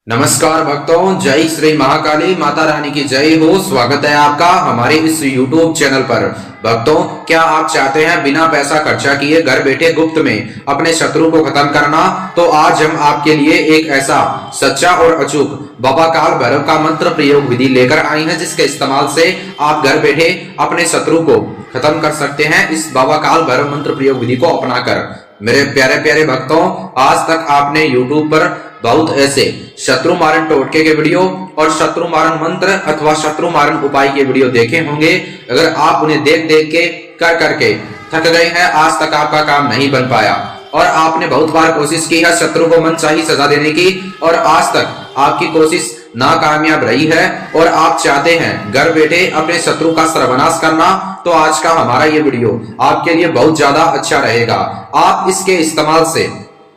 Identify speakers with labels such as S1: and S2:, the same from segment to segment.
S1: नमस्कार भक्तों, जय श्री महाकाली माता रानी की जय हो। स्वागत है आपका हमारे इस YouTube चैनल पर। भक्तों, क्या आप चाहते हैं बिना पैसा खर्चा किए घर बैठे गुप्त में अपने शत्रु को खत्म करना? तो आज हम आपके लिए एक ऐसा सच्चा और अचूक बाबा काल भैरव का मंत्र प्रयोग विधि लेकर आए हैं, जिसके इस्तेमाल से आप घर बैठे अपने शत्रु को खत्म कर सकते हैं इस बाबा काल भैरव मंत्र प्रयोग विधि को अपनाकर। मेरे प्यारे प्यारे भक्तों, आज तक आपने YouTube पर बहुत ऐसे शत्रु मारण टोटके के वीडियो और शत्रु मारण मंत्र अथवा शत्रु मारण उपाय के वीडियो देखे होंगे। अगर आप उन्हें देख देख के कर करके थक गए हैं, आज तक आपका काम नहीं बन पाया और आपने बहुत बार कोशिश की है शत्रु को मनचाही सजा देने की और आज तक आपकी कोशिश नाकामयाब रही है और आप चाहते हैं घर बैठे अपने शत्रु का सर्वनाश करना, तो आज का हमारा ये वीडियो आपके लिए बहुत ज्यादा अच्छा रहेगा। आप इसके इस्तेमाल से,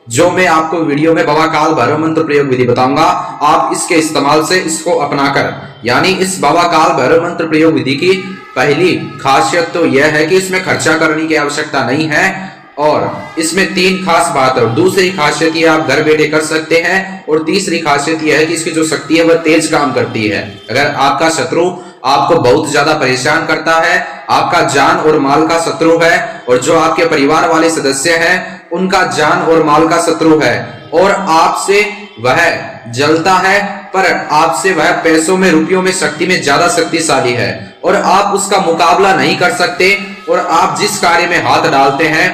S1: जो मैं आपको वीडियो में बाबा काल भैरव मंत्र प्रयोग विधि बताऊंगा, आप इसके इस्तेमाल से इसको अपनाकर, यानी इस बाबा काल भैरव मंत्र प्रयोग विधि की पहली खासियत तो यह है कि इसमें खर्चा करने की आवश्यकता नहीं है और इसमें तीन खास बात है। और दूसरी खासियत ये आप घर बैठे कर सकते हैं और तीसरी खासियत यह है कि इसकी जो शक्ति है वह तेज काम करती है। अगर आपका शत्रु आपको बहुत ज्यादा परेशान करता है, आपका जान और माल का शत्रु है और जो आपके परिवार वाले सदस्य हैं उनका जान और माल का शत्रु है और आपसे वह जलता है, पर आपसे वह पैसों में, रुपयों में, शक्ति में ज्यादा शक्तिशाली है और आप उसका मुकाबला नहीं कर सकते और आप जिस कार्य में हाथ डालते हैं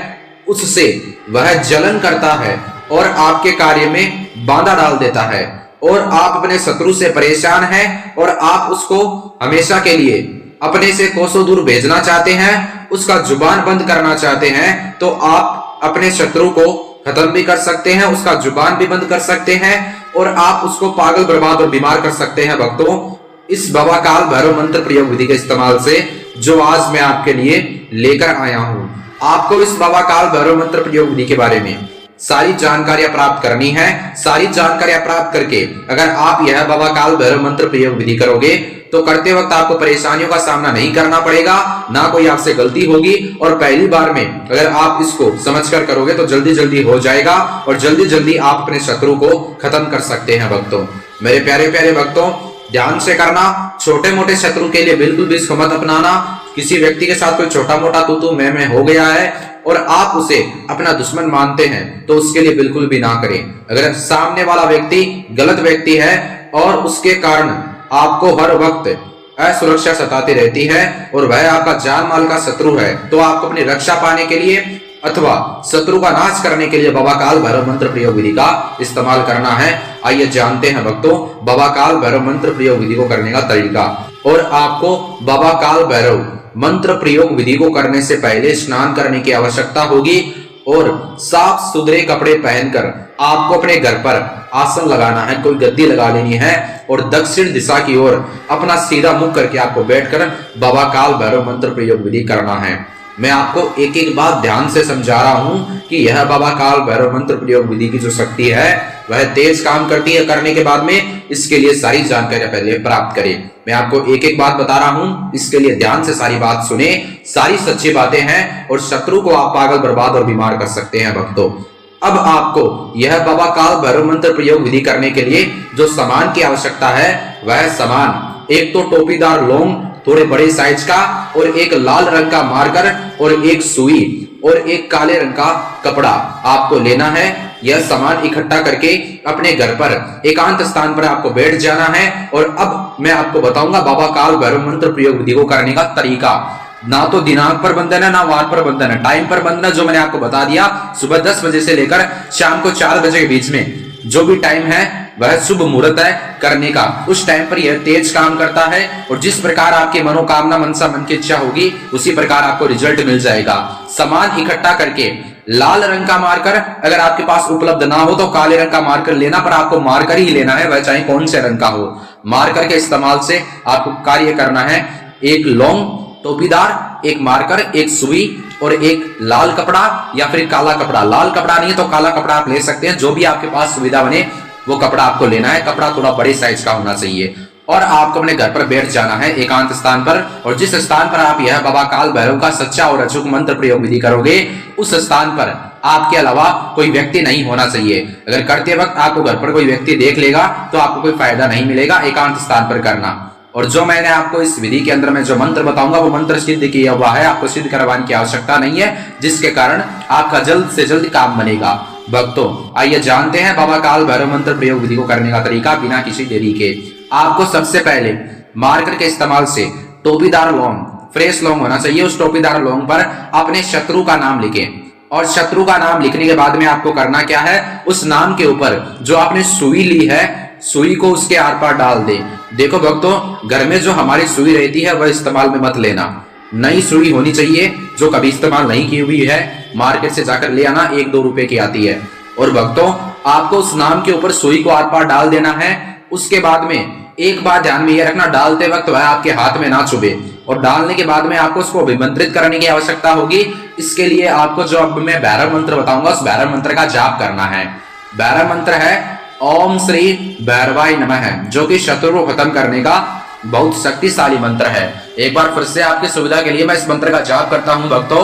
S1: उससे वह जलन करता है और आपके कार्य में बाधा डाल देता है और आप अपने शत्रु से परेशान हैं और आप उसको हमेशा के लिए अपने से कोसों दूर भेजना चाहते हैं, उसका जुबान बंद करना चाहते हैं, तो आप अपने शत्रु को खत्म भी कर सकते हैं, उसका जुबान भी बंद कर सकते हैं और आप उसको पागल, बर्बाद और बीमार कर सकते हैं। भक्तों, इस बाबा काल भैरव मंत्र प्रयोग विधि के इस्तेमाल से जो आज मैं आपके लिए लेकर आया हूं, आपको इस बाबा काल भैरव मंत्र प्रयोग विधि के बारे में सारी जानकारियां प्राप्त करनी है। सारी जानकारियां प्राप्त करके अगर आप यह बाबा काल भैरव मंत्र प्रयोग विधि करोगे तो करते वक्त आपको परेशानियों का सामना नहीं करना पड़ेगा, ना कोई आपसे गलती होगी और पहली बार में अगर आप इसको समझकर करोगे तो जल्दी जल्दी हो जाएगा और जल्दी जल्दी आप अपने शत्रु को खत्म कर सकते हैं। भक्तों, मेरे प्यारे प्यारे भक्तों, ध्यान से करना। छोटे मोटे शत्रु के लिए बिल्कुल भी इसको मत अपनाना। किसी व्यक्ति के साथ कोई छोटा मोटा तू मैं हो गया है और आप उसे अपना दुश्मन मानते हैं तो उसके लिए बिल्कुल भी ना करें। अगर सामने वाला व्यक्ति गलत व्यक्ति है और उसके कारण आपको हर वक्त असुरक्षा सताती रहती है और वह आपका जान माल का शत्रु है, तो आपको अपनी रक्षा पाने के लिए अथवा शत्रु का नाश करने के लिए बाबा काल भैरव मंत्र प्रयोग विधि का इस्तेमाल करना है। आइए जानते हैं भक्तों बाबा काल भैरव मंत्र प्रयोग विधि को करने का तरीका। और आपको बाबा काल भैरव मंत्र प्रयोग विधि को करने से पहले स्नान करने की आवश्यकता होगी और साफ सुथरे कपड़े पहनकर आपको अपने घर पर आसन लगाना है, कोई गद्दी लगा लेनी है और दक्षिण दिशा की ओर अपना सीधा मुख करके आपको बैठकर बाबा काल भैरव मंत्र प्रयोग विधि करना है। मैं आपको एक एक बात ध्यान से समझा रहा हूं कि यह बाबा काल भैरव मंत्र प्रयोग विधि की जो शक्ति है वह तेज काम करती है। करने के बाद में इसके लिए सारी जानकारी पहले प्राप्त करें। मैं आपको एक एक बात बता रहा हूं, इसके लिए ध्यान से सारी बात सुने। सारी सच्ची बातें हैं और शत्रु को आप पागल, बर्बाद और बीमार कर सकते हैं। भक्तों, अब आपको यह बाबा काल भैरव मंत्र प्रयोग विधि करने के लिए जो सामान की आवश्यकता है वह सामान, एक तो टोपीदार लौंग थोड़े बड़े साइज का और एक लाल रंग का मार्कर और एक सुई और एक काले रंग का कपड़ा आपको लेना है। यह सामान इकट्ठा करके अपने घर पर एकांत स्थान पर आपको बैठ जाना है। और अब मैं आपको बताऊंगा बाबा काल भैरव मंत्र प्रयोग विधि को करने का तरीका। ना तो दिनांक पर बंधन है, ना वार पर बंधन है, टाइम पर बंधन है जो मैंने आपको बता दिया। सुबह 10 बजे से लेकर शाम को 4 बजे के बीच में जो भी टाइम है वह शुभ मुहूर्त है करने का। उस टाइम पर यह तेज काम करता है और जिस प्रकार आपकी मनोकामना, मनसा, मन की इच्छा होगी उसी प्रकार आपको रिजल्ट मिल जाएगा। सामान इकट्ठा करके लाल रंग का मार्कर अगर आपके पास उपलब्ध ना हो तो काले रंग का मार्कर लेना, पर आपको मार्कर ही लेना है, वह चाहे कौन से रंग का हो। मार्कर के इस्तेमाल से आपको कार्य करना है। एक लौंग टोपीदार, एक मार्कर, एक सुई और एक लाल कपड़ा या फिर काला कपड़ा। लाल कपड़ा नहीं है तो काला कपड़ा आप ले सकते हैं, जो भी आपके पास सुविधा बने वो कपड़ा आपको लेना है। कपड़ा थोड़ा बड़े साइज का होना चाहिए और आपको अपने घर पर बैठ जाना है एकांत स्थान पर। और जिस स्थान पर आप यह बाबा काल भैरव का सच्चा और अचूक मंत्र प्रयोग विधि करोगे उस स्थान पर आपके अलावा कोई व्यक्ति नहीं होना चाहिए। अगर करते वक्त आपको घर पर कोई व्यक्ति देख लेगा तो आपको कोई फायदा नहीं मिलेगा। एकांत स्थान पर करना। और जो मैंने आपको इस विधि के अंदर में जो मंत्र बताऊंगा वो मंत्र सिद्ध किया हुआ है, आपको सिद्ध करवाने की आवश्यकता नहीं है, जिसके कारण आपका जल्द से जल्द काम बनेगा। भक्तों आइए जानते हैं बाबा काल भैरव मंत्र प्रयोग विधि को करने का तरीका बिना किसी देरी के। आपको सबसे पहले मार्कर के इस्तेमाल से टोपीदार लौंग, फ्रेश लौंग होना चाहिए, उस टोपीदार लौंग पर अपने शत्रु का नाम लिखें। और शत्रु का नाम लिखने के बाद में आपको करना क्या है, उस नाम के ऊपर जो आपने सुई ली है, सुई को उसके आर पार डाल दे। देखो भक्तों, घर में जो हमारी सुई रहती है वह इस्तेमाल में मत लेना। नई सुई होनी चाहिए जो कभी इस्तेमाल नहीं की हुई है, मार्केट से जाकर ले आना, 1-2 रुपए की आती है। और भक्तों आपको उस नाम के ऊपर सुई को आर पार डाल देना है। उसके बाद में एक बात ध्यान में यह रखना, डालते वक्त वह आपके हाथ में ना चुभे। और डालने के बाद में आपको उसको अभिमंत्रित करने की आवश्यकता होगी। इसके लिए आपको जो अब मैं भैरव मंत्र बताऊंगा उस भैरव मंत्र का जाप करना है। भैरव मंत्र है ओम श्री भैरवाय नमः, जो कि शत्रु को खत्म करने का बहुत शक्तिशाली मंत्र है। एक बार फिर से आपकी सुविधा के लिए मैं इस मंत्र का जाप करता हूं भक्तों।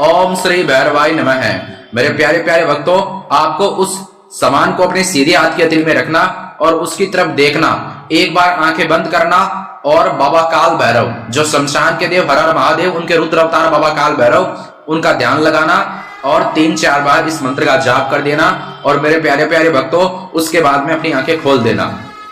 S1: ओम श्री भैरवाय नमः। मेरे प्यारे प्यारे भक्तों, आपको उस सामान को अपने सीधे हाथ के दिल में रखना और उसकी तरफ देखना। एक बार आंखें बंद करना और बाबा काल भैरव जो शमशान के देव हर हर महादेव, उनके रुद्र अवतार बाबा काल भैरव, उनका ध्यान लगाना और 3-4 बार इस मंत्र का जाप कर देना। और मेरे प्यारे प्यारे भक्तों, उसके बाद में अपनी आंखें खोल देना।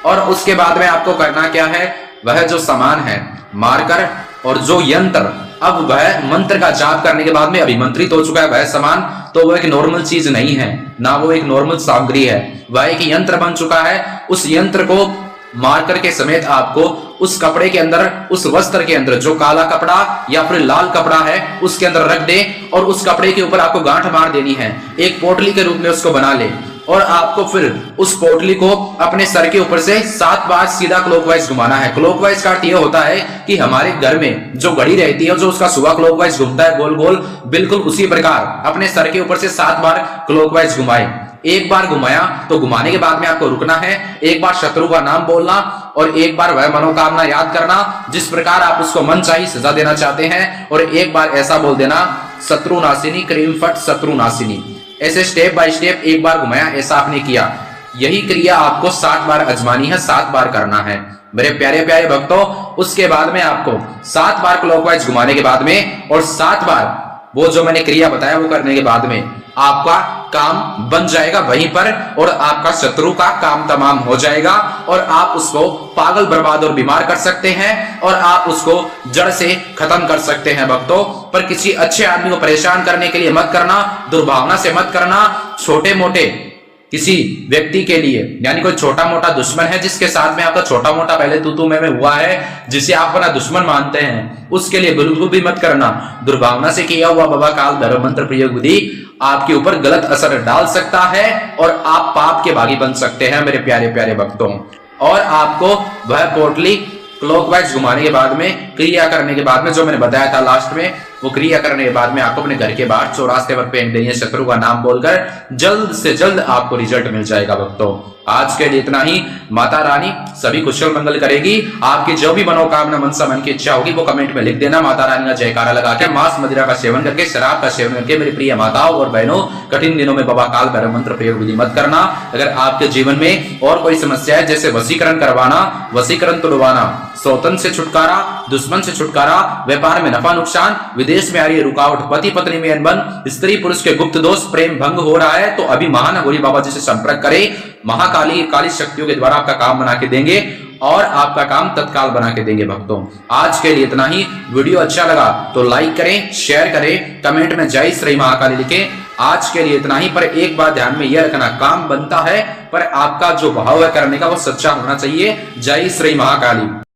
S1: और उसके बाद में आपको करना क्या है, वह जो सामान है मार्कर और जो यंत्र, अब वह मंत्र का जाप करने के बाद में अभिमंत्रित हो चुका है वह सामान, तो वह एक नॉर्मल चीज नहीं है, ना वो एक नॉर्मल सामग्री है, वह एक यंत्र बन चुका है। उस यंत्र को मार्कर के समेत आपको उस कपड़े के अंदर, उस वस्त्र के अंदर, जो काला कपड़ा या फिर लाल कपड़ा है उसके अंदर रख दे और उस कपड़े के ऊपर आपको गांठ मार देनी है। एक पोटली के रूप में उसको बना ले और आपको फिर उस पोटली को अपने सर के ऊपर से 7 बार सीधा क्लॉकवाइज घुमाना है। क्लॉकवाइज का अर्थ यह होता है कि हमारे घर में जो घड़ी रहती है, जो उसका सुबह क्लॉकवाइज घूमता है गोल गोल, बिल्कुल उसी प्रकार अपने सर के ऊपर से 7 बार क्लॉकवाइज घुमाए। एक बार घुमाया तो घुमाने के बाद में आपको रुकना है, एक बार शत्रु का नाम बोलना और एक बार वह मनोकामना याद करना जिस प्रकार आप उसको मनचाही सजा देना चाहते हैं, और एक बार ऐसा बोल देना, शत्रु नाशिनी क्रीम फट शत्रु नाशिनी। ऐसे स्टेप बाय स्टेप एक बार घुमाया, ऐसा आपने किया। यही क्रिया आपको 7 बार अजमानी है, 7 बार करना है मेरे प्यारे प्यारे भक्तों। उसके बाद में आपको 7 बार क्लॉकवाइज घुमाने के बाद में और 7 बार वो जो मैंने क्रिया बताया वो करने के बाद में आपका काम बन जाएगा वहीं पर, और आपका शत्रु का काम तमाम हो जाएगा और आप उसको पागल, बर्बाद और बीमार कर सकते हैं और आप उसको जड़ से खत्म कर सकते हैं भक्तों। पर किसी अच्छे आदमी को परेशान करने के लिए मत करना, दुर्भावना से मत करना। छोटे मोटे किसी व्यक्ति के लिए, यानी कोई छोटा मोटा दुश्मन है जिसके साथ में आपका छोटा मोटा पहले तू में हुआ है, जिसे आप अपना दुश्मन मानते हैं, उसके लिए बिल्कुल भी मत करना। दुर्भावना से किया हुआ बाबा काल भैरव मंत्र प्रयोग विधि आपके ऊपर गलत असर डाल सकता है और आप पाप के भागी बन सकते हैं मेरे प्यारे प्यारे भक्तों। और आपको वह पोटली क्लॉकवाइज घुमाने के बाद में, क्रिया करने के बाद में, जो मैंने बताया था लास्ट में, वो क्रिया करने के बाद में आपको अपने घर के बाहर चौरास्ते पर फेंक देनी है, शत्रु का नाम बोलकर। जल्द से जल्द आपको रिजल्ट मिल जाएगा भक्तों। आज के लिए इतना ही। माता रानी सभी कुशल मंगल करेगी। आपकी जो भी मनोकामना, मनसा, मन की इच्छा होगी वो कमेंट में लिख देना। माता रानी का जयकारा लगा के, मांस मदिरा का सेवन करके, शराब का सेवन करके मेरी प्रिय माताओं और बहनों, कठिन दिनों में बाबा काल भैरव मंत्र प्रयोग विधि मत करना। अगर आपके जीवन में और कोई समस्या है, जैसे वशीकरण करवाना, वशीकरण तोड़वाना, सौतन से छुटकारा, दुश्मन से छुटकारा, व्यापार में नफा नुकसान, विदेश में आ रही है रुकावट, पति पत्नी में अनबन, स्त्री पुरुष के गुप्त दोष, प्रेम भंग हो रहा है, तो अभी महानगौरी बाबा जी से संपर्क करें। महाकाली काली शक्तियों के द्वारा आपका काम बना के देंगे और आपका काम तत्काल बना के देंगे भक्तों। आज के लिए इतना ही। वीडियो अच्छा लगा तो लाइक करें, शेयर करें, कमेंट में जय श्री महाकाली लिखें। आज के लिए इतना ही। पर एक बात ध्यान में यह रखना, काम बनता है पर आपका जो भाव है करने का वो सच्चा होना चाहिए। जय श्री महाकाली।